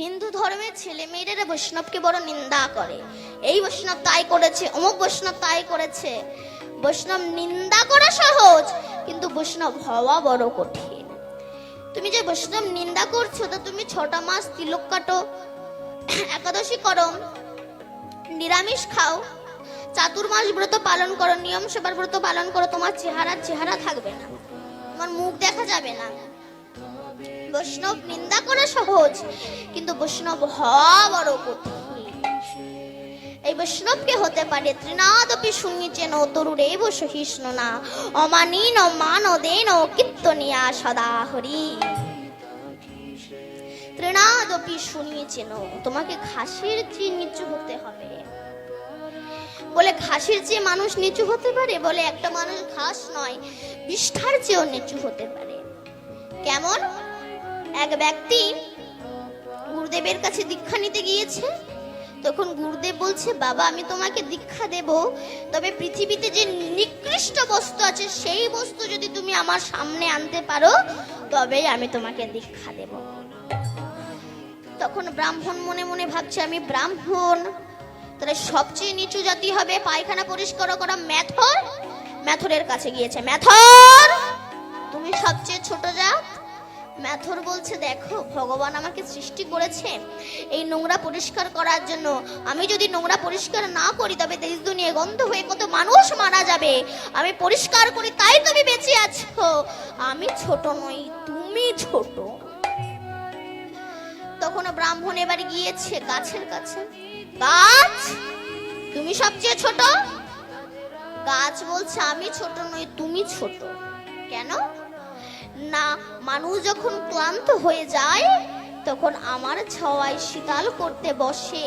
হিন্দু ধর্মের ছেলে মেয়েরা বৈষ্ণবকে বড় নিন্দা করে। এই বৈষ্ণব তাই করেছে, অমুক বৈষ্ণব তাই করেছে। বৈষ্ণব নিন্দা করা সহজ, কিন্তু বৈষ্ণব হওয়া বড় কঠিন। তুমি যে বৈষ্ণব নিন্দা করছো, তো তুমি 6টা মাস তিলক কাটো, একাদশী করো, নিরামিষ খাও, চাতুর্মাস ব্রত পালন করো, নিয়ম সেবার ব্রত পালন করো, তোমার চেহারা থাকবে না, তোমার মুখ দেখা যাবে না। বৈষ্ণব নিন্দা করা সহজ, কিন্তু বৈষ্ণব হওয়া বড় কঠিন। এই বৈষ্ণবকে হতে পারে ত্রিনাদপি শুনিছেন তরুরেব সহিষ্ণু না অমানীন মানদেন কীর্তনিয়া সদা হরি। ত্রিনাদপি শুনিয়েছেন, তোমাকে ঘাসের চেয়ে নিচু হতে হবে। বলে ঘাসের চেয়ে মানুষ নিচু হতে পারে? বলে একটা মানুষ ঘাস নয়, বিষ্ঠার চেয়েও নিচু হতে পারে। কেমন? এক ব্যক্তি গুরুদেবের কাছে দীক্ষা নিতে গিয়েছে। তখন গুরুদেব বলছে, বাবা আমি তোমাকে দীক্ষা দেব, তবে পৃথিবীতে যে নিকৃষ্ট বস্তু আছে সেই বস্তু যদি তুমি আমার সামনে আনতে পারো, তবেই আমি তোমাকে দীক্ষা দেব। তখন ব্রাহ্মণ মনে মনে ভাবছে, আমি ব্রাহ্মণ, তাহলে সবচেয়ে নিচু জাতি হবে পায়খানা পরিষ্কার করা মেথর। মেথরের কাছে গিয়েছে, মেথর তুমি সবচেয়ে ছোট জাত। মেথর বলছে, দেখো ভগবান আমাকে সৃষ্টি করেছে এই নোংরা পরিষ্কার করার জন্য। আমি যদি নোংরা পরিষ্কার না করি, তবে দেশ দুনিয়া গন্ধ হয়ে কত মানুষ মারা যাবে। আমি পরিষ্কার করি, তাই তুমি বেঁচে আছো। আমি ছোট নই, তুমি ছোট। তখন ব্রাহ্মণ এবার গিয়েছে গাছের কাছে, গাছ তুমি সবচেয়ে ছোট। গাছ বলছে, আমি ছোট নই, তুমি ছোট। কেন না? মানুষ যখন ক্লান্ত হয়ে যায়, তখন আমার ছাওয়ায় শীতল করতে বসে,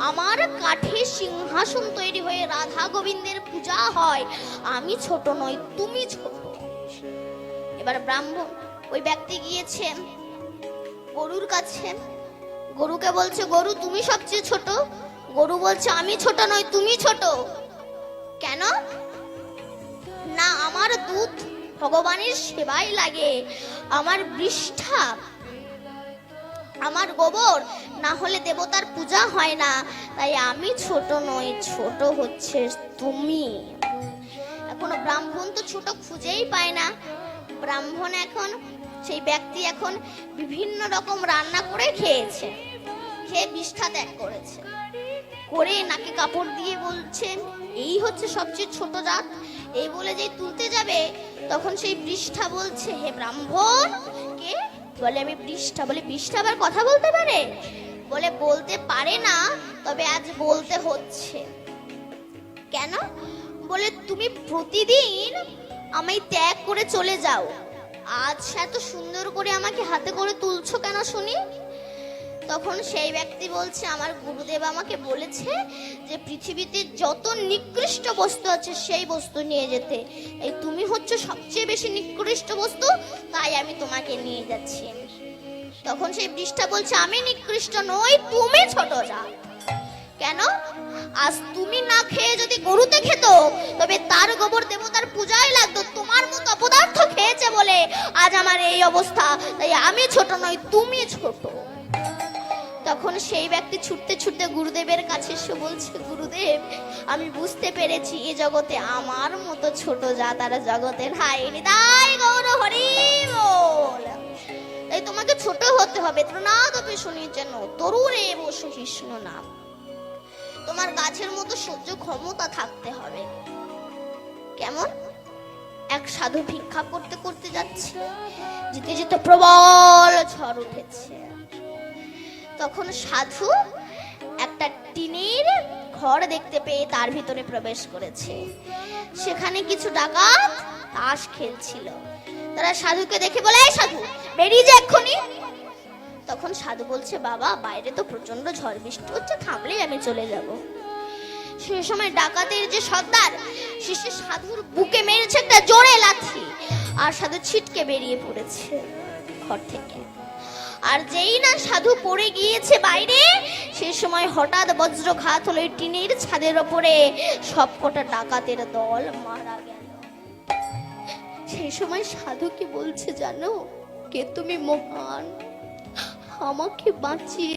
আমার কাঠে সিংহাসন তৈরি হয়ে রাধা গোবিন্দের পূজা হয়। আমি ছোট নই, তুমি ছোট। এবার ব্রাহ্মণ ওই ব্যক্তি গিয়েছে গরুর কাছে, গরুকে বলছে, গরু তুমি সবচেয়ে ছোট। গরু বলছে, আমি ছোট নই, তুমি ছোট। কেন না? আমার দুধ ভগবানের সেবাই লাগে, আমার বৃষ্ঠা, আমার গোবর না হলে দেবতার পূজা হয় না, তাই আমি ছোট নই, ছোট হচ্ছে তুমি। এখন ব্রাহ্মণ তো ছোট খুঁজেই পায় না। ব্রাহ্মণ এখন, সেই ব্যক্তি এখন বিভিন্ন রকম রান্না করে খেয়েছে, খেয়ে বিষ্ঠা ত্যাগ করেছে, করে নাকে কাপড় দিয়ে বলছে, এই হচ্ছে সবচেয়ে ছোট জাত। এই বলে যে তুলতে যাবে, তখন সেই বৃষ্ঠা বলছে, হে ব্রাহ্মণ কে? বলে আমি বৃষ্ঠা। বলে বৃষ্ঠা আবার কথা বলতে পারে? বলে বলতে পারে না, তবে আজ বলতে হচ্ছে। কেন? বলে তুমি প্রতিদিন আমায় ত্যাগ করে চলে যাও, আজ এত সুন্দর করে আমাকে হাতে করে তুলছো কেন শুনি? তখন সেই ব্যক্তি বলছে, আমার গুরুদেব আমাকে বলেছে যে পৃথিবীতে যত নিকৃষ্ট বস্তু আছে সেই বস্তু নিয়ে যেতে। এই তুমি হচ্ছে সবচেয়ে বেশি নিকৃষ্ট বস্তু, তাই আমি তোমাকে নিয়ে যাচ্ছি। তখন সেই বৃষ্ঠা বলছে, আমি নিকৃষ্ট নই, তুমি ছোট জাত। কেন? আজ তুমি না খেয়ে যদি গরুতে খেত, তবে তার গোবর দেবতার পূজায় লাগতো। তোমার মতো অপদার্থ খেয়েছে বলে আজ আমার এই অবস্থা, তাই আমি ছোট নই, তুমি ছোট। তখন সেই ব্যক্তি ছুটতে ছুটতে গুরুদেবের কাছে এসে বলছে, গুরুদেব আমি বুঝতে পেরেছি এ জগতে আমার মতো ছোট জাত আর জগতের হাই নিতাই গৌর হরি বল। তাই তোমাকে ছোট হতে হবে। ত্রিনাদপি শুনিছেন তরুরেব সহিষ্ণু না, তোমার গাছের মতো সহ্য ক্ষমতা থাকতে হবে। কেমন? এক সাধু ভিক্ষা করতে করতে যাচ্ছে, যেতে যেতে প্রবল ঝড় উঠেছে। তখন সাধু একটা টিনের ঘর দেখতে পেয়ে তার ভিতরে প্রবেশ করেছে। সেখানে কিছু ডাকাত তাস খেলছিল। তারা সাধুকে দেখে বলে, এই সাধু বেরিয়ে যা এক্ষুনি। তখন সাধু বলছে, বাবা বাইরে তো প্রচন্ড ঝড় বৃষ্টি হচ্ছে, থামলেই আমি চলে যাব। সেই সময় ডাকাতের যে সর্দার, সে সাধুর বুকে মেরেছে একটা জোরে লাথি, আর সাধু ছিটকে বেরিয়ে পড়েছে ঘর থেকে। আর যেই না সাধু পড়ে গিয়েছে বাইরে, সেই সময় হঠাৎ বজ্রঘাত হলো টিনের ছাদের ওপরে, সবকটা ডাকাতের দল মারা গেল। সেই সময় সাধু কি বলছে জানো? কে তুমি মহান, আমাকে বাঁচিয়ে